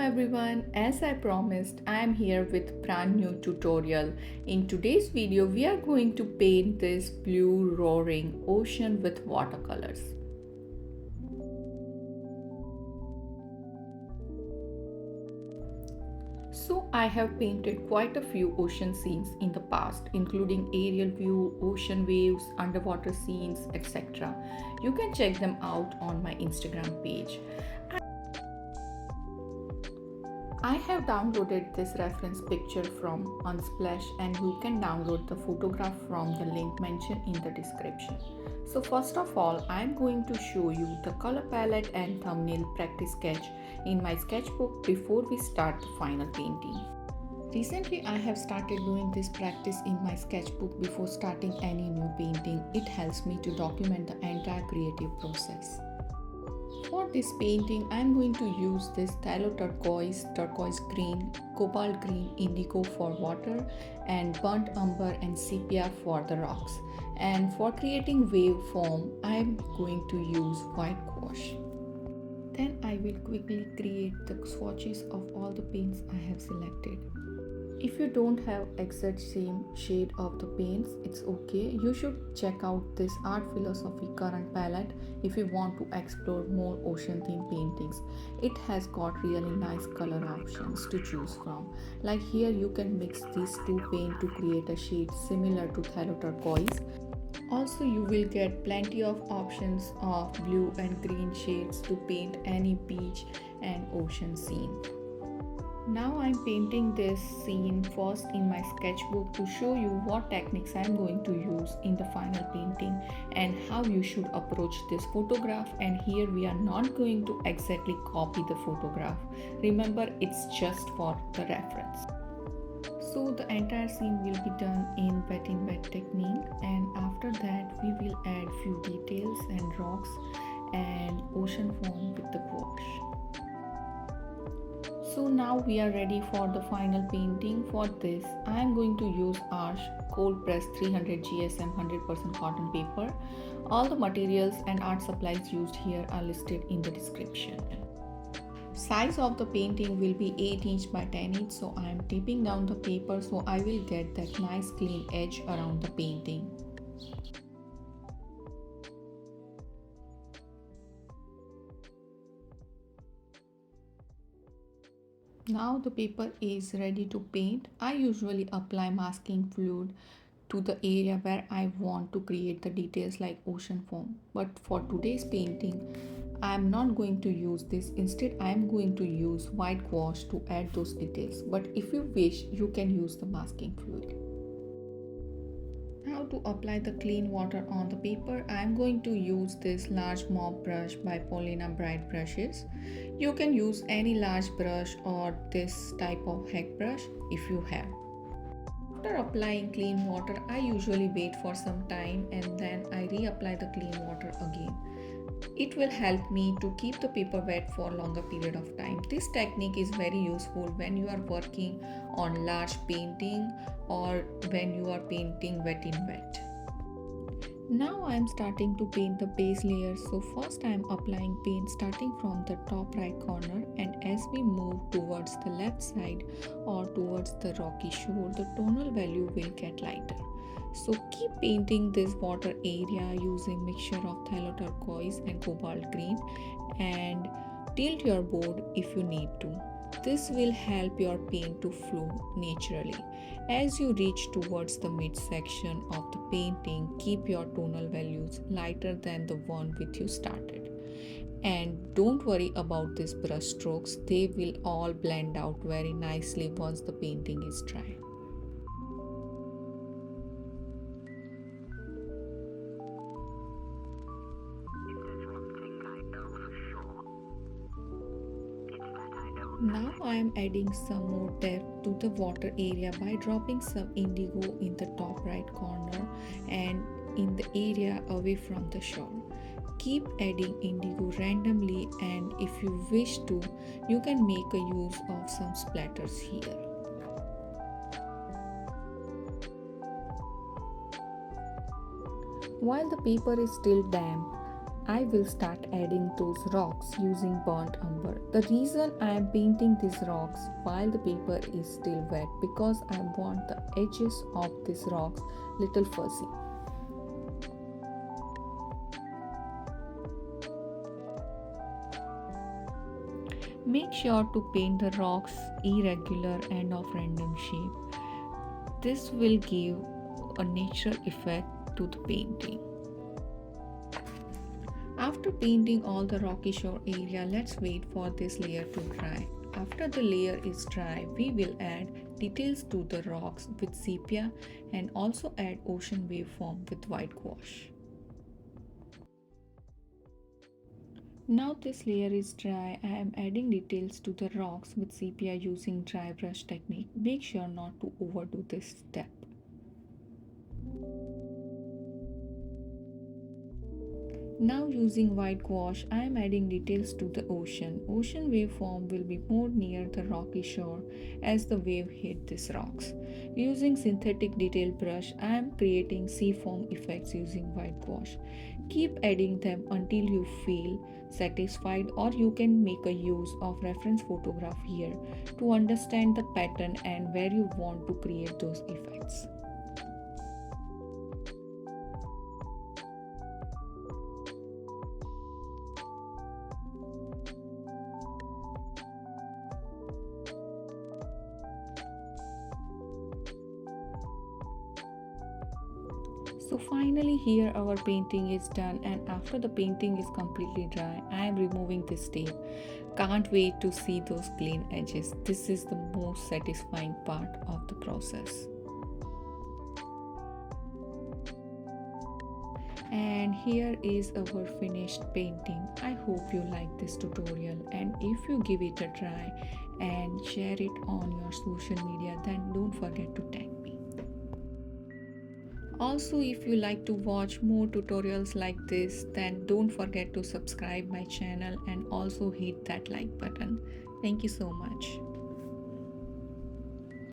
everyone, as I promised, I am here with brand new tutorial. In today's video, we are going to paint this blue roaring ocean with watercolors. So I have painted quite a few ocean scenes in the past, including aerial view, ocean waves, underwater scenes, etc. You can check them out on my Instagram page. I have downloaded this reference picture from Unsplash, and you can download the photograph from the link mentioned in the description. So first of all, I am going to show you the color palette and thumbnail practice sketch in my sketchbook before we start the final painting. Recently, I have started doing this practice in my sketchbook before starting any new painting. It helps me to document the entire creative process. For this painting, I am going to use this Phthalo Turquoise, turquoise green, Cobalt green, Indigo for water, and burnt umber and sepia for the rocks. And for creating wave form, I am going to use white gouache. Then I will quickly create the swatches of all the paints I have selected. If you don't have exact same shade of the paints, it's okay. You should check out this Art Philosophy current palette if you want to explore more ocean themed paintings. It has got really nice color options to choose from. Like here you can mix these two paints to create a shade similar to Phthalo Turquoise. Also, you will get plenty of options of blue and green shades to paint any beach and ocean scene. Now I'm painting this scene first in my sketchbook to show you what techniques I'm going to use in the final painting and how you should approach this photograph. And here we are not going to exactly copy the photograph. Remember, it's just for the reference. So the entire scene will be done in wet technique, and after that we will add few details and rocks and ocean foam with the gouache. So now we are ready for the final painting. For this, I am going to use Arch cold press 300 GSM 100% cotton paper. All the materials and art supplies used here are listed in the description. Size of the painting will be 8 inch by 10 inch, so I am taping down the paper so I will get that nice clean edge around the painting. Now the paper is ready to paint. I usually apply masking fluid to the area where I want to create the details like ocean foam. But for today's painting, I am not going to use this. Instead, I am going to use white gouache to add those details. But if you wish, you can use the masking fluid. Now to apply the clean water on the paper, I am going to use this large mop brush by Polina bright brushes. You can use any large brush or this type of heck brush if you have. After applying clean water, I usually wait for some time and then I reapply the clean water again. It will help me to keep the paper wet for a longer period of time. This technique is very useful when you are working on large painting or when you are painting wet in wet. Now I am starting to paint the base layer. So first I am applying paint starting from the top right corner, and as we move towards the left side or towards the rocky shore, the tonal value will get lighter. So keep painting this water area using mixture of Phthalo Turquoise and Cobalt green, and tilt your board if you need to. This will help your paint to flow naturally. As you reach towards the midsection of the painting, keep your tonal values lighter than the one with you started. And don't worry about these brush strokes, they will all blend out very nicely once the painting is dry. Now I am adding some more depth to the water area by dropping some indigo in the top right corner and in the area away from the shore. Keep adding indigo randomly, and if you wish to, you can make a use of some splatters here. While the paper is still damp, I will start adding those rocks using burnt umber. The reason I am painting these rocks while the paper is still wet because I want the edges of these rocks little fuzzy. Make sure to paint the rocks irregular and of random shape. This will give a natural effect to the painting. After painting all the rocky shore area, let's wait for this layer to dry. After the layer is dry, we will add details to the rocks with sepia and also add ocean waveform with white gouache. Now this layer is dry, I am adding details to the rocks with sepia using dry brush technique. Make sure not to overdo this step. Now using white gouache, I am adding details to the ocean. Ocean waveform will be more near the rocky shore as the wave hit these rocks. Using synthetic detail brush, I am creating sea foam effects using white gouache. Keep adding them until you feel satisfied, or you can make a use of reference photograph here to understand the pattern and where you want to create those effects. So finally here our painting is done, and after the painting is completely dry, I am removing this tape. Can't wait to see those clean edges. This is the most satisfying part of the process. And here is our finished painting. I hope you like this tutorial, and if you give it a try and share it on your social media, then don't forget to tag me. Also, if you like to watch more tutorials like this, then don't forget to subscribe my channel and also hit that like button. Thank you so much.